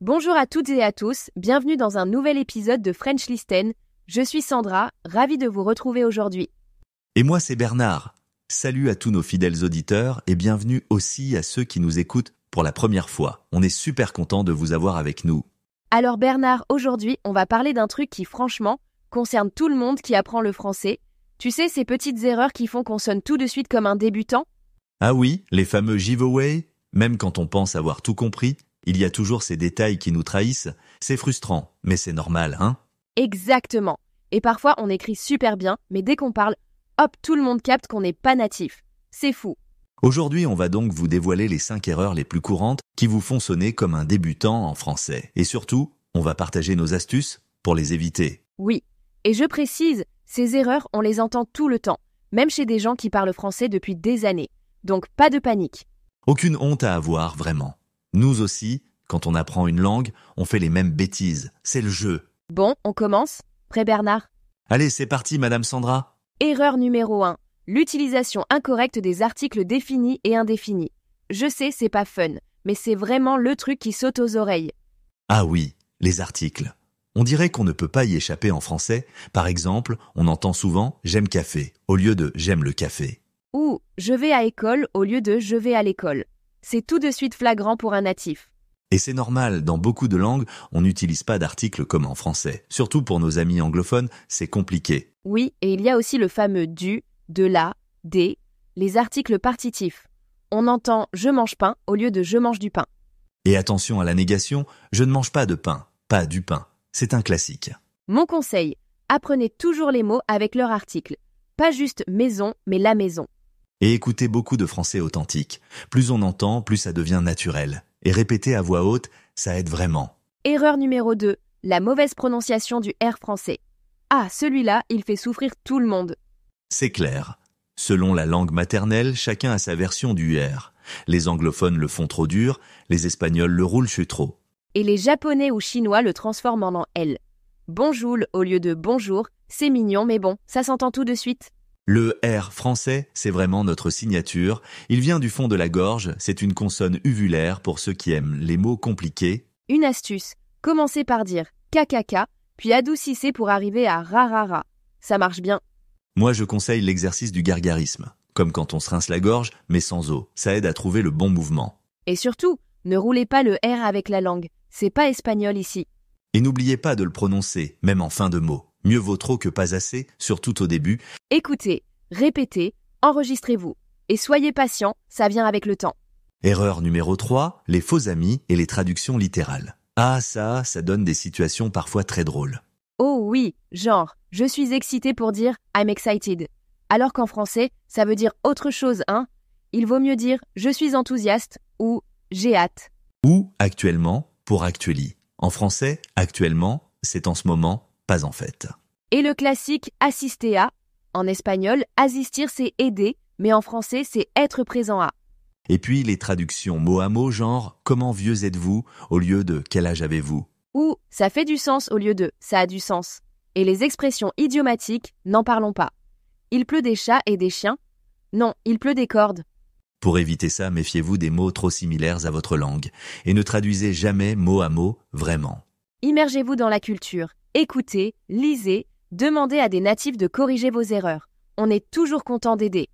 Bonjour à toutes et à tous, bienvenue dans un nouvel épisode de French Listen. Je suis Sandra, ravie de vous retrouver aujourd'hui. Et moi c'est Bernard. Salut à tous nos fidèles auditeurs et bienvenue aussi à ceux qui nous écoutent pour la première fois. On est super content de vous avoir avec nous. Alors Bernard, aujourd'hui on va parler d'un truc qui franchement concerne tout le monde qui apprend le français. Tu sais, ces petites erreurs qui font qu'on sonne tout de suite comme un débutant? Ah oui, les fameux giveaways, même quand on pense avoir tout compris, il y a toujours ces détails qui nous trahissent. C'est frustrant, mais c'est normal, hein? Exactement. Et parfois on écrit super bien, mais dès qu'on parle, hop, tout le monde capte qu'on n'est pas natif. C'est fou. Aujourd'hui, on va donc vous dévoiler les 5 erreurs les plus courantes qui vous font sonner comme un débutant en français. Et surtout, on va partager nos astuces pour les éviter. Oui. Et je précise, ces erreurs, on les entend tout le temps, même chez des gens qui parlent français depuis des années. Donc pas de panique. Aucune honte à avoir, vraiment. Nous aussi, quand on apprend une langue, on fait les mêmes bêtises. C'est le jeu. Bon, on commence? Prêt Bernard? Allez, c'est parti, Madame Sandra. Erreur numéro 1. L'utilisation incorrecte des articles définis et indéfinis. Je sais, c'est pas fun, mais c'est vraiment le truc qui saute aux oreilles. Ah oui, les articles. On dirait qu'on ne peut pas y échapper en français. Par exemple, on entend souvent « j'aime café » au lieu de « j'aime le café ». Ou « je vais à école » au lieu de « je vais à l'école ». C'est tout de suite flagrant pour un natif. Et c'est normal, dans beaucoup de langues, on n'utilise pas d'articles comme en français. Surtout pour nos amis anglophones, c'est compliqué. Oui, et il y a aussi le fameux du, de la, des, les articles partitifs. On entend « je mange pain » au lieu de « je mange du pain ». Et attention à la négation, je ne mange pas de pain, pas du pain. C'est un classique. Mon conseil, apprenez toujours les mots avec leur article. Pas juste maison, mais la maison. Et écoutez beaucoup de français authentique. Plus on entend, plus ça devient naturel. Et répéter à voix haute, ça aide vraiment. Erreur numéro 2, la mauvaise prononciation du R français. Ah, celui-là, il fait souffrir tout le monde. C'est clair. Selon la langue maternelle, chacun a sa version du R. Les anglophones le font trop dur, les espagnols le roulent trop. Et les japonais ou chinois le transforment en L. Bonjour au lieu de bonjour, c'est mignon mais bon, ça s'entend tout de suite. Le R français, c'est vraiment notre signature. Il vient du fond de la gorge, c'est une consonne uvulaire pour ceux qui aiment les mots compliqués. Une astuce, commencez par dire kakaka, puis adoucissez pour arriver à rarara. Ça marche bien. Moi, je conseille l'exercice du gargarisme, comme quand on se rince la gorge, mais sans eau. Ça aide à trouver le bon mouvement. Et surtout, ne roulez pas le R avec la langue. C'est pas espagnol ici. Et n'oubliez pas de le prononcer, même en fin de mot. Mieux vaut trop que pas assez, surtout au début. Écoutez, répétez, enregistrez-vous. Et soyez patient, ça vient avec le temps. Erreur numéro 3, les faux amis et les traductions littérales. Ah ça donne des situations parfois très drôles. Oh oui, genre, je suis excité pour dire I'm excited. Alors qu'en français, ça veut dire autre chose, hein? Il vaut mieux dire je suis enthousiaste ou j'ai hâte. Ou actuellement pour actually. En français, actuellement, c'est en ce moment, pas en fait. Et le classique assister à. En espagnol, assistir c'est aider, mais en français c'est être présent à. Et puis les traductions mot à mot, genre comment vieux êtes-vous au lieu de quel âge avez-vous? Ou ça fait du sens au lieu de ça a du sens. Et les expressions idiomatiques, n'en parlons pas. Il pleut des chats et des chiens. Non, il pleut des cordes. Pour éviter ça, méfiez-vous des mots trop similaires à votre langue et ne traduisez jamais mot à mot vraiment. Immergez-vous dans la culture. Écoutez, lisez, demandez à des natifs de corriger vos erreurs. On est toujours content d'aider.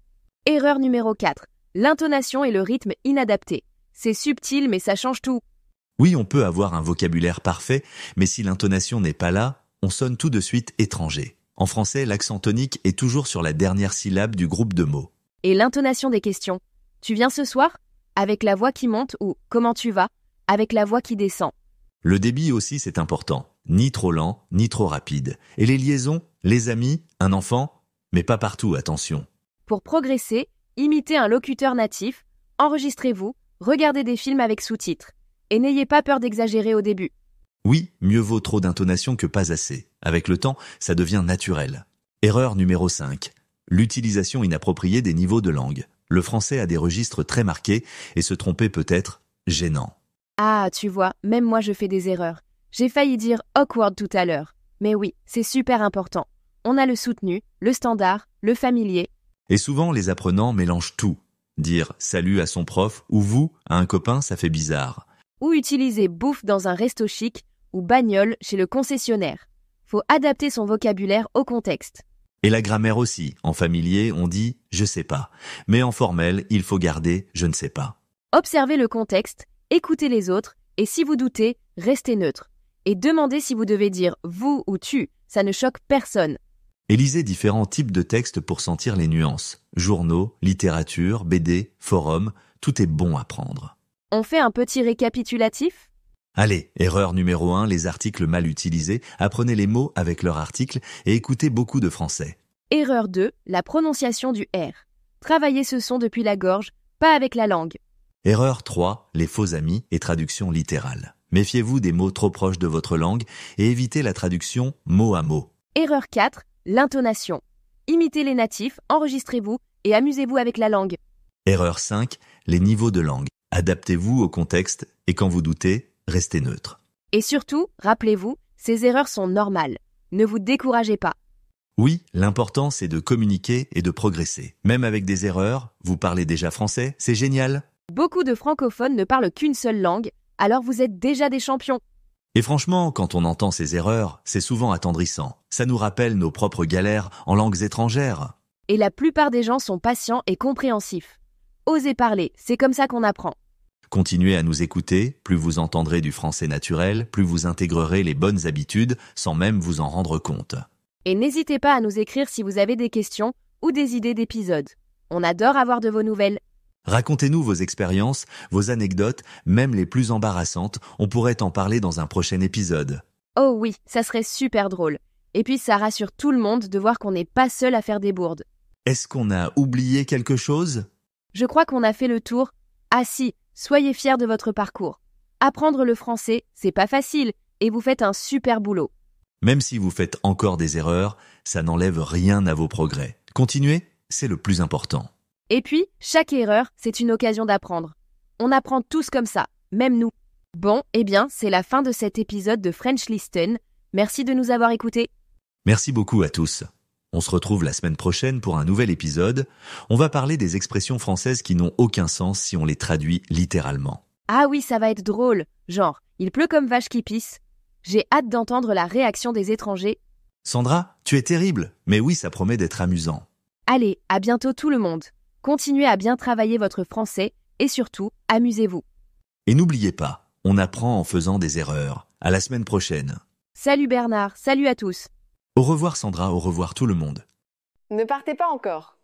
Erreur numéro 4. L'intonation et le rythme inadaptés. C'est subtil mais ça change tout. Oui, on peut avoir un vocabulaire parfait, mais si l'intonation n'est pas là, on sonne tout de suite étranger. En français, l'accent tonique est toujours sur la dernière syllabe du groupe de mots. Et l'intonation des questions. Tu viens ce soir? Avec la voix qui monte ou comment tu vas? Avec la voix qui descend. Le débit aussi, c'est important. Ni trop lent, ni trop rapide. Et les liaisons, les amis, un enfant, mais pas partout, attention. Pour progresser, imitez un locuteur natif, enregistrez-vous, regardez des films avec sous-titres. Et n'ayez pas peur d'exagérer au début. Oui, mieux vaut trop d'intonation que pas assez. Avec le temps, ça devient naturel. Erreur numéro 5. L'utilisation inappropriée des niveaux de langue. Le français a des registres très marqués et se tromper peut être gênant. Ah, tu vois, même moi je fais des erreurs. J'ai failli dire awkward tout à l'heure. Mais oui, c'est super important. On a le soutenu, le standard, le familier. Et souvent, les apprenants mélangent tout. Dire « salut » à son prof ou « vous » à un copain, ça fait bizarre. Ou utiliser bouffe dans un resto chic ou bagnole chez le concessionnaire. Faut adapter son vocabulaire au contexte. Et la grammaire aussi. En familier, on dit « je sais pas ». Mais en formel, il faut garder « je ne sais pas ». Observez le contexte, écoutez les autres, et si vous doutez, restez neutre. Et demandez si vous devez dire « vous » ou « tu », ça ne choque personne. Et lisez différents types de textes pour sentir les nuances. Journaux, littérature, BD, forums, tout est bon à prendre. On fait un petit récapitulatif ? Allez, erreur numéro 1, les articles mal utilisés. Apprenez les mots avec leur article et écoutez beaucoup de français. Erreur 2, la prononciation du R. Travaillez ce son depuis la gorge, pas avec la langue. Erreur 3, les faux amis et traduction littérale. Méfiez-vous des mots trop proches de votre langue et évitez la traduction mot à mot. Erreur 4, l'intonation. Imitez les natifs, enregistrez-vous et amusez-vous avec la langue. Erreur 5, les niveaux de langue. Adaptez-vous au contexte et quand vous doutez, restez neutre. Et surtout, rappelez-vous, ces erreurs sont normales. Ne vous découragez pas. Oui, l'important c'est de communiquer et de progresser. Même avec des erreurs, vous parlez déjà français, c'est génial. Beaucoup de francophones ne parlent qu'une seule langue, alors vous êtes déjà des champions. Et franchement, quand on entend ces erreurs, c'est souvent attendrissant. Ça nous rappelle nos propres galères en langues étrangères. Et la plupart des gens sont patients et compréhensifs. Osez parler, c'est comme ça qu'on apprend. Continuez à nous écouter, plus vous entendrez du français naturel, plus vous intégrerez les bonnes habitudes sans même vous en rendre compte. Et n'hésitez pas à nous écrire si vous avez des questions ou des idées d'épisodes. On adore avoir de vos nouvelles. Racontez-nous vos expériences, vos anecdotes, même les plus embarrassantes, on pourrait en parler dans un prochain épisode. Oh oui, ça serait super drôle. Et puis ça rassure tout le monde de voir qu'on n'est pas seul à faire des bourdes. Est-ce qu'on a oublié quelque chose ? Je crois qu'on a fait le tour. Ah si, soyez fiers de votre parcours. Apprendre le français, c'est pas facile, et vous faites un super boulot. Même si vous faites encore des erreurs, ça n'enlève rien à vos progrès. Continuez, c'est le plus important. Et puis, chaque erreur, c'est une occasion d'apprendre. On apprend tous comme ça, même nous. Bon, eh bien, c'est la fin de cet épisode de French Listen. Merci de nous avoir écoutés. Merci beaucoup à tous. On se retrouve la semaine prochaine pour un nouvel épisode. On va parler des expressions françaises qui n'ont aucun sens si on les traduit littéralement. Ah oui, ça va être drôle. Genre, il pleut comme vache qui pisse. J'ai hâte d'entendre la réaction des étrangers. Sandra, tu es terrible, mais oui, ça promet d'être amusant. Allez, à bientôt tout le monde. Continuez à bien travailler votre français et surtout, amusez-vous. Et n'oubliez pas, on apprend en faisant des erreurs. À la semaine prochaine. Salut Bernard, salut à tous. Au revoir Sandra, au revoir tout le monde. Ne partez pas encore.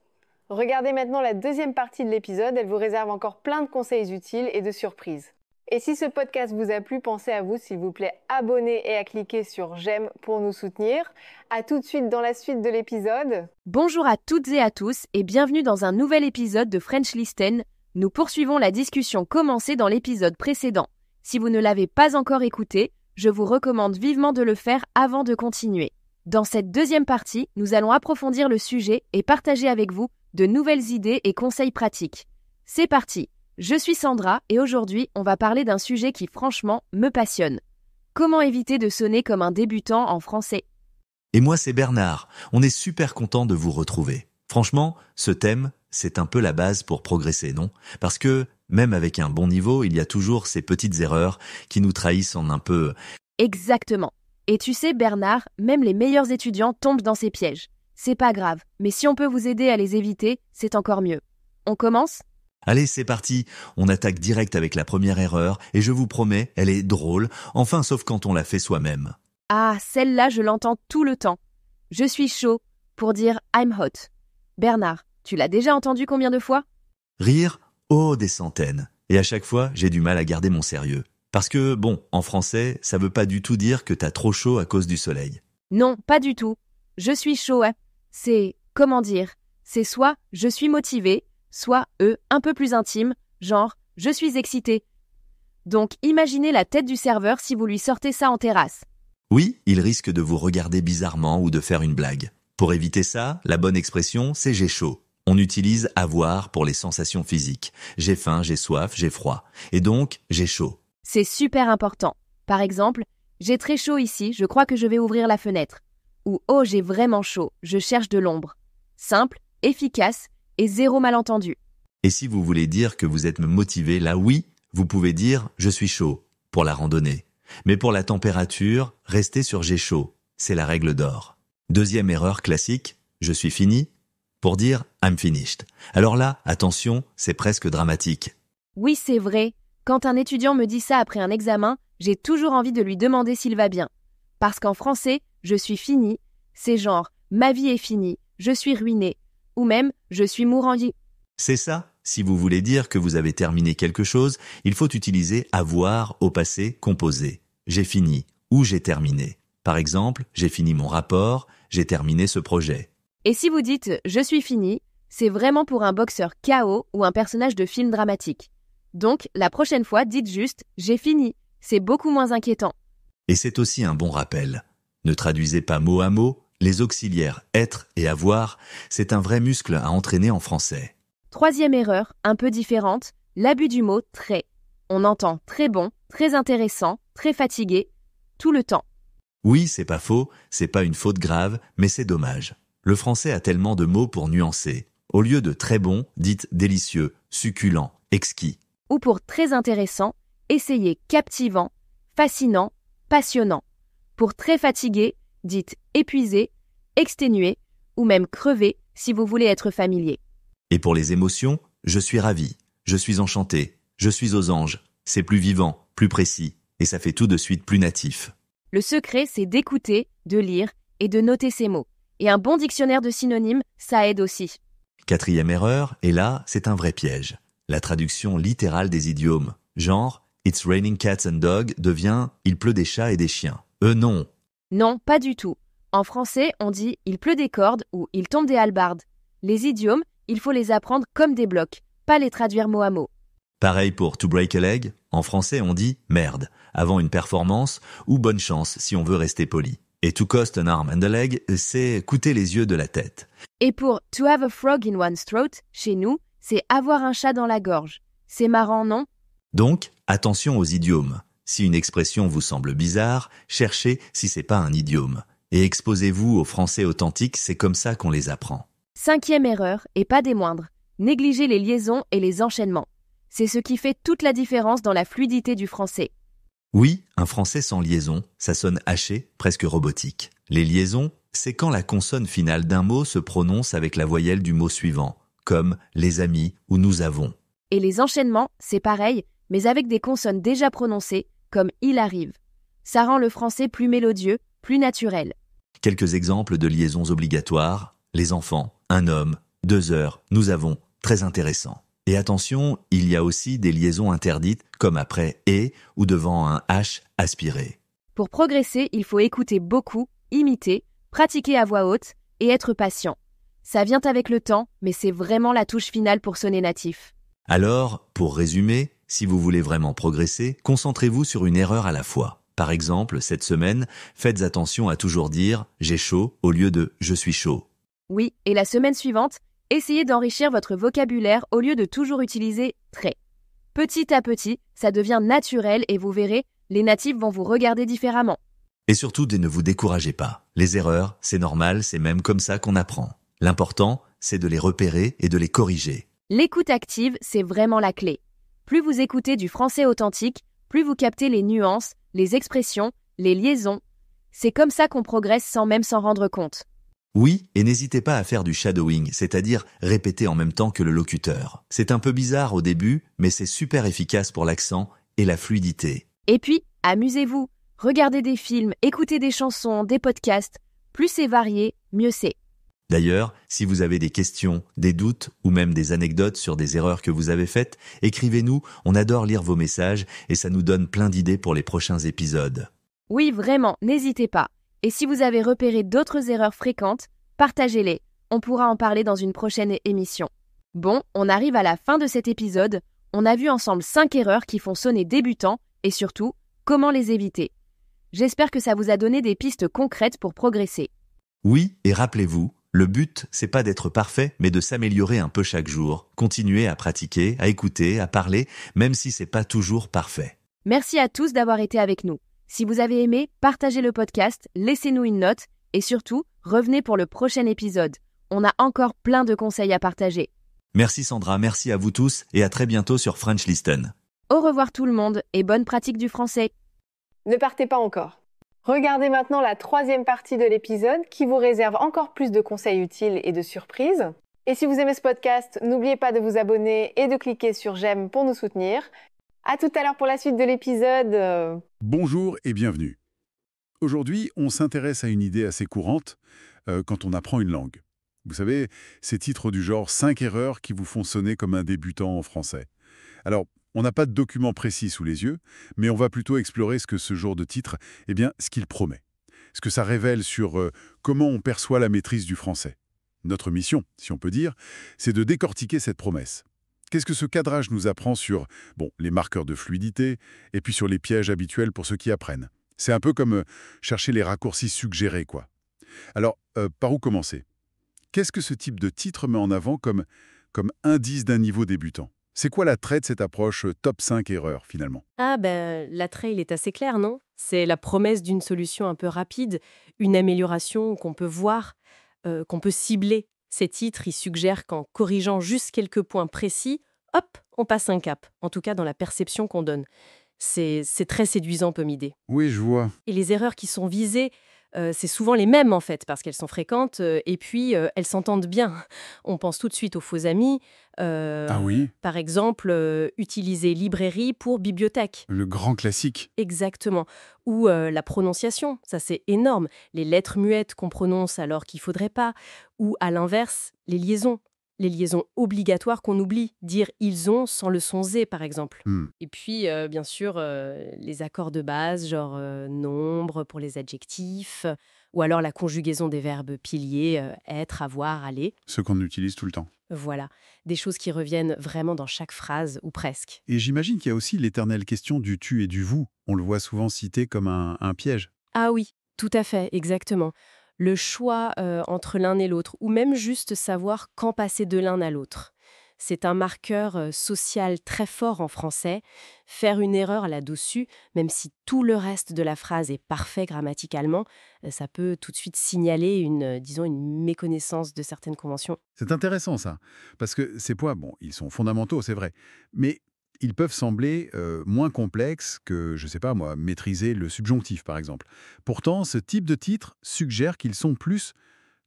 Regardez maintenant la deuxième partie de l'épisode, elle vous réserve encore plein de conseils utiles et de surprises. Et si ce podcast vous a plu, pensez à vous, s'il vous plaît, abonner et à cliquer sur j'aime pour nous soutenir. À tout de suite dans la suite de l'épisode. Bonjour à toutes et à tous et bienvenue dans un nouvel épisode de French Listen. Nous poursuivons la discussion commencée dans l'épisode précédent. Si vous ne l'avez pas encore écouté, je vous recommande vivement de le faire avant de continuer. Dans cette deuxième partie, nous allons approfondir le sujet et partager avec vous de nouvelles idées et conseils pratiques. C'est parti! Je suis Sandra et aujourd'hui, on va parler d'un sujet qui franchement me passionne. Comment éviter de sonner comme un débutant en français? Et moi c'est Bernard, on est super content de vous retrouver. Franchement, ce thème, c'est un peu la base pour progresser, non? Parce que, même avec un bon niveau, il y a toujours ces petites erreurs qui nous trahissent en un peu... Exactement. Et tu sais Bernard, même les meilleurs étudiants tombent dans ces pièges. C'est pas grave, mais si on peut vous aider à les éviter, c'est encore mieux. On commence? Allez, c'est parti, on attaque direct avec la première erreur, et je vous promets, elle est drôle, enfin sauf quand on la fait soi-même. Ah, celle-là, je l'entends tout le temps. Je suis chaud, pour dire I'm hot. Bernard, tu l'as déjà entendu combien de fois? Rire? Oh, des centaines. Et à chaque fois, j'ai du mal à garder mon sérieux. Parce que, bon, en français, ça veut pas du tout dire que t'as trop chaud à cause du soleil. Non, pas du tout. Je suis chaud, hein. C'est, comment dire, c'est soit je suis motivé, soit un peu plus intime, genre je suis excité. Donc imaginez la tête du serveur si vous lui sortez ça en terrasse. Oui, il risque de vous regarder bizarrement ou de faire une blague. Pour éviter ça, la bonne expression, c'est j'ai chaud. On utilise avoir pour les sensations physiques. J'ai faim, j'ai soif, j'ai froid. Et donc, j'ai chaud. C'est super important. Par exemple, j'ai très chaud ici, je crois que je vais ouvrir la fenêtre. Ou oh, j'ai vraiment chaud, je cherche de l'ombre. Simple, efficace et zéro malentendu. Et si vous voulez dire que vous êtes motivé, là oui, vous pouvez dire je suis chaud. pour la randonnée. Mais pour la température, restez sur j'ai chaud. C'est la règle d'or. Deuxième erreur classique, je suis fini, pour dire I'm finished. Alors là, attention, c'est presque dramatique. Oui, c'est vrai. Quand un étudiant me dit ça après un examen, j'ai toujours envie de lui demander s'il va bien. Parce qu'en français, je suis fini, c'est genre ma vie est finie, je suis ruiné, ou même je suis mourant. C'est ça. Si vous voulez dire que vous avez terminé quelque chose, il faut utiliser avoir au passé composé. J'ai fini ou j'ai terminé. Par exemple, j'ai fini mon rapport, j'ai terminé ce projet. Et si vous dites « je suis fini », c'est vraiment pour un boxeur KO ou un personnage de film dramatique. Donc, la prochaine fois, dites juste « j'ai fini ». C'est beaucoup moins inquiétant. Et c'est aussi un bon rappel. Ne traduisez pas mot à mot, les auxiliaires être et avoir, c'est un vrai muscle à entraîner en français. Troisième erreur, un peu différente, l'abus du mot « très ». On entend « très bon »,« très intéressant »,« très fatigué », tout le temps. Oui, c'est pas faux, c'est pas une faute grave, mais c'est dommage. Le français a tellement de mots pour nuancer. Au lieu de très bon, dites délicieux, succulent, exquis. Ou pour très intéressant, essayez captivant, fascinant, passionnant. Pour très fatigué, dites épuisé, exténué ou même crevé si vous voulez être familier. Et pour les émotions, je suis ravi, je suis enchanté, je suis aux anges. C'est plus vivant, plus précis, et ça fait tout de suite plus natif. Le secret, c'est d'écouter, de lire et de noter ces mots. Et un bon dictionnaire de synonymes, ça aide aussi. Quatrième erreur, et là, c'est un vrai piège. La traduction littérale des idiomes. Genre, It's raining cats and dogs devient Il pleut des chats et des chiens. Non. Non, pas du tout. En français, on dit Il pleut des cordes ou Il tombe des hallebardes. Les idiomes, il faut les apprendre comme des blocs, pas les traduire mot à mot. Pareil pour to break a leg. En français, on dit merde avant une performance ou bonne chance si on veut rester poli. Et to cost an arm and a leg, c'est coûter les yeux de la tête. Et pour to have a frog in one's throat, chez nous, c'est avoir un chat dans la gorge. C'est marrant, non? Donc, attention aux idiomes. Si une expression vous semble bizarre, cherchez si c'est pas un idiome. Et exposez-vous aux français authentiques, c'est comme ça qu'on les apprend. Cinquième erreur, et pas des moindres, négligez les liaisons et les enchaînements. C'est ce qui fait toute la différence dans la fluidité du français. Oui, un français sans liaison, ça sonne haché, presque robotique. Les liaisons, c'est quand la consonne finale d'un mot se prononce avec la voyelle du mot suivant, comme les amis ou nous avons. Et les enchaînements, c'est pareil, mais avec des consonnes déjà prononcées, comme il arrive. Ça rend le français plus mélodieux, plus naturel. Quelques exemples de liaisons obligatoires, les enfants, un homme, 2 heures, nous avons, très intéressant. Et attention, il y a aussi des liaisons interdites, comme après « et » ou devant un « h » aspiré. Pour progresser, il faut écouter beaucoup, imiter, pratiquer à voix haute et être patient. Ça vient avec le temps, mais c'est vraiment la touche finale pour sonner natif. Alors, pour résumer, si vous voulez vraiment progresser, concentrez-vous sur une erreur à la fois. Par exemple, cette semaine, faites attention à toujours dire « j'ai chaud » au lieu de « je suis chaud ». Oui, et la semaine suivante, essayez d'enrichir votre vocabulaire au lieu de toujours utiliser « très ». Petit à petit, ça devient naturel et vous verrez, les natifs vont vous regarder différemment. Et surtout, ne vous découragez pas. Les erreurs, c'est normal, c'est même comme ça qu'on apprend. L'important, c'est de les repérer et de les corriger. L'écoute active, c'est vraiment la clé. Plus vous écoutez du français authentique, plus vous captez les nuances, les expressions, les liaisons. C'est comme ça qu'on progresse sans même s'en rendre compte. Oui, et n'hésitez pas à faire du shadowing, c'est-à-dire répéter en même temps que le locuteur. C'est un peu bizarre au début, mais c'est super efficace pour l'accent et la fluidité. Et puis, amusez-vous. Regardez des films, écoutez des chansons, des podcasts. Plus c'est varié, mieux c'est. D'ailleurs, si vous avez des questions, des doutes ou même des anecdotes sur des erreurs que vous avez faites, écrivez-nous, on adore lire vos messages et ça nous donne plein d'idées pour les prochains épisodes. Oui, vraiment, n'hésitez pas. Et si vous avez repéré d'autres erreurs fréquentes, partagez-les. On pourra en parler dans une prochaine émission. Bon, on arrive à la fin de cet épisode. On a vu ensemble 5 erreurs qui font sonner débutants et surtout, comment les éviter. J'espère que ça vous a donné des pistes concrètes pour progresser. Oui, et rappelez-vous, le but, c'est pas d'être parfait, mais de s'améliorer un peu chaque jour. Continuez à pratiquer, à écouter, à parler, même si c'est pas toujours parfait. Merci à tous d'avoir été avec nous. Si vous avez aimé, partagez le podcast, laissez-nous une note et surtout, revenez pour le prochain épisode. On a encore plein de conseils à partager. Merci Sandra, merci à vous tous et à très bientôt sur French Listen. Au revoir tout le monde et bonne pratique du français. Ne partez pas encore. Regardez maintenant la troisième partie de l'épisode qui vous réserve encore plus de conseils utiles et de surprises. Et si vous aimez ce podcast, n'oubliez pas de vous abonner et de cliquer sur j'aime pour nous soutenir. À tout à l'heure pour la suite de l'épisode. Bonjour et bienvenue. Aujourd'hui, on s'intéresse à une idée assez courante quand on apprend une langue. Vous savez, ces titres du genre 5 erreurs qui vous font sonner comme un débutant en français. Alors, on n'a pas de document précis sous les yeux, mais on va plutôt explorer ce que ce genre de titre, ce qu'il promet. Ce que ça révèle sur comment on perçoit la maîtrise du français. Notre mission, si on peut dire, c'est de décortiquer cette promesse. Qu'est-ce que ce cadrage nous apprend sur les marqueurs de fluidité et puis sur les pièges habituels pour ceux qui apprennent? C'est un peu comme chercher les raccourcis suggérés, quoi. Alors, par où commencer? Qu'est-ce que ce type de titre met en avant comme indice d'un niveau débutant? C'est quoi l'attrait de cette approche top 5 erreurs, finalement? L'attrait, il est assez clair, non? C'est la promesse d'une solution un peu rapide, une amélioration qu'on peut voir, qu'on peut cibler. Ces titres, ils suggèrent qu'en corrigeant juste quelques points précis, hop, on passe un cap, en tout cas dans la perception qu'on donne. C'est très séduisant comme idée. Oui, je vois. Et les erreurs qui sont visées, c'est souvent les mêmes en fait, parce qu'elles sont fréquentes, et puis elles s'entendent bien. On pense tout de suite aux faux amis. Ah oui, Par exemple, utiliser librairie pour bibliothèque. le grand classique. Exactement. Ou la prononciation, ça c'est énorme. Les lettres muettes qu'on prononce alors qu'il faudrait pas. Ou à l'inverse, les liaisons. Les liaisons obligatoires qu'on oublie. Dire ils ont sans le son zé, par exemple. Hmm. Et puis, bien sûr, les accords de base, genre nombre pour les adjectifs, ou alors la conjugaison des verbes piliers, être, avoir, aller. Ce qu'on utilise tout le temps. Voilà, des choses qui reviennent vraiment dans chaque phrase, ou presque. Et j'imagine qu'il y a aussi l'éternelle question du tu et du vous. On le voit souvent cité comme un piège. Ah oui, tout à fait, exactement. Le choix entre l'un et l'autre, ou même juste savoir quand passer de l'un à l'autre. C'est un marqueur social très fort en français. Faire une erreur là-dessus, même si tout le reste de la phrase est parfait grammaticalement, ça peut tout de suite signaler une méconnaissance de certaines conventions. C'est intéressant ça, parce que ces points, ils sont fondamentaux, c'est vrai, mais ils peuvent sembler moins complexes que, je sais pas moi, maîtriser le subjonctif par exemple. Pourtant, ce type de titre suggère qu'ils sont plus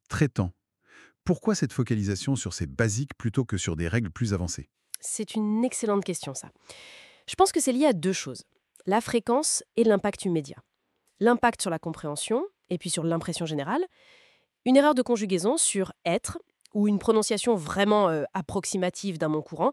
traitants. Pourquoi cette focalisation sur ces basiques plutôt que sur des règles plus avancées? C'est une excellente question, ça. Je pense que c'est lié à deux choses. La fréquence et l'impact immédiat. L'impact sur la compréhension et puis sur l'impression générale. Une erreur de conjugaison sur être ou une prononciation vraiment approximative d'un mot courant,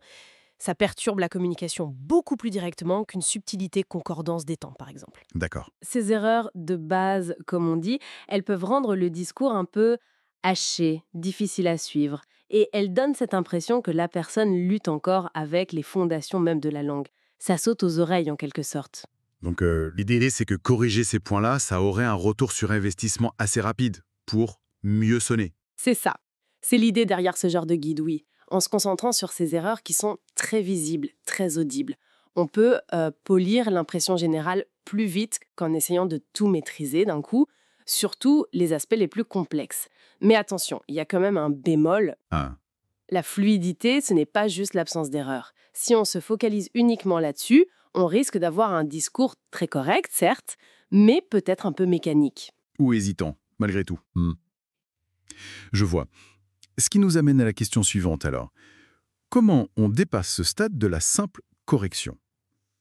ça perturbe la communication beaucoup plus directement qu'une subtilité concordance des temps, par exemple. D'accord. Ces erreurs de base, comme on dit, elles peuvent rendre le discours un peu haché, difficile à suivre, et elles donnent cette impression que la personne lutte encore avec les fondations même de la langue. Ça saute aux oreilles en quelque sorte. Donc l'idée, c'est que corriger ces points-là, ça aurait un retour sur investissement assez rapide pour mieux sonner. C'est ça. C'est l'idée derrière ce genre de guide, oui. En se concentrant sur ces erreurs qui sont très visibles, très audibles. On peut polir l'impression générale plus vite qu'en essayant de tout maîtriser d'un coup, surtout les aspects les plus complexes. Mais attention, il y a quand même un bémol. Ah. La fluidité, ce n'est pas juste l'absence d'erreur. Si on se focalise uniquement là-dessus, on risque d'avoir un discours très correct, certes, mais peut-être un peu mécanique. Ou hésitant, malgré tout. Je vois. Ce qui nous amène à la question suivante alors. Comment on dépasse ce stade de la simple correction?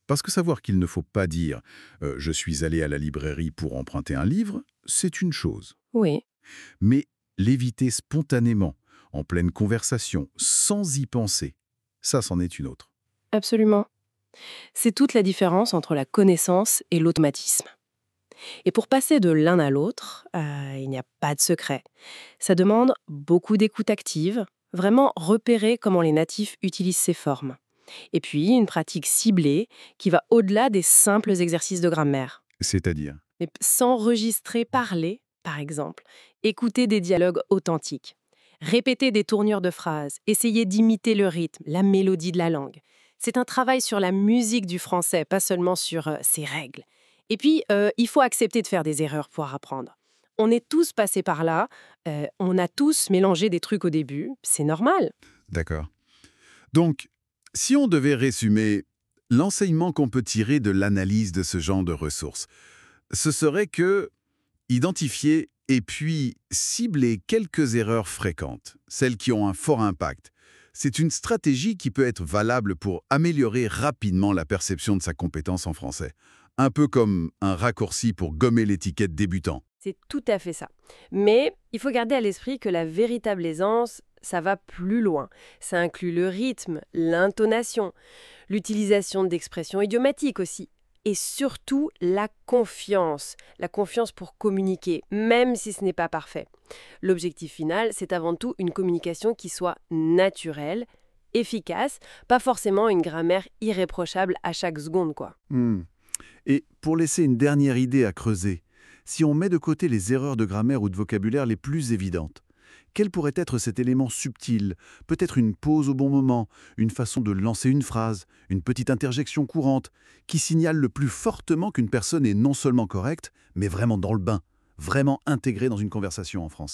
Parce que savoir qu'il ne faut pas dire je suis allé à la librairie pour emprunter un livre », c'est une chose. Oui. Mais l'éviter spontanément, en pleine conversation, sans y penser, ça, c'en est une autre. Absolument. C'est toute la différence entre la connaissance et l'automatisme. Et pour passer de l'un à l'autre, il n'y a pas de secret. Ça demande beaucoup d'écoute active, vraiment repérer comment les natifs utilisent ces formes. Et puis une pratique ciblée qui va au-delà des simples exercices de grammaire. C'est-à-dire? Mais s'enregistrer parler, par exemple, écouter des dialogues authentiques, répéter des tournures de phrases, essayer d'imiter le rythme, la mélodie de la langue. C'est un travail sur la musique du français, pas seulement sur ses règles. Et puis, il faut accepter de faire des erreurs pour apprendre. On est tous passés par là, on a tous mélangé des trucs au début, c'est normal. D'accord. Donc, si on devait résumer L'enseignement qu'on peut tirer de l'analyse de ce genre de ressources, ce serait que identifier et puis cibler quelques erreurs fréquentes, celles qui ont un fort impact. C'est une stratégie qui peut être valable pour améliorer rapidement la perception de sa compétence en français. Un peu comme un raccourci pour gommer l'étiquette débutant. C'est tout à fait ça. Mais il faut garder à l'esprit que la véritable aisance, ça va plus loin. Ça inclut le rythme, l'intonation, l'utilisation d'expressions idiomatiques aussi. Et surtout, la confiance. La confiance pour communiquer, même si ce n'est pas parfait. L'objectif final, c'est avant tout une communication qui soit naturelle, efficace, pas forcément une grammaire irréprochable à chaque seconde, quoi. Et pour laisser une dernière idée à creuser, si on met de côté les erreurs de grammaire ou de vocabulaire les plus évidentes, quel pourrait être cet élément subtil? Peut-être une pause au bon moment, une façon de lancer une phrase, une petite interjection courante, qui signale le plus fortement qu'une personne est non seulement correcte, mais vraiment dans le bain, vraiment intégrée dans une conversation en français.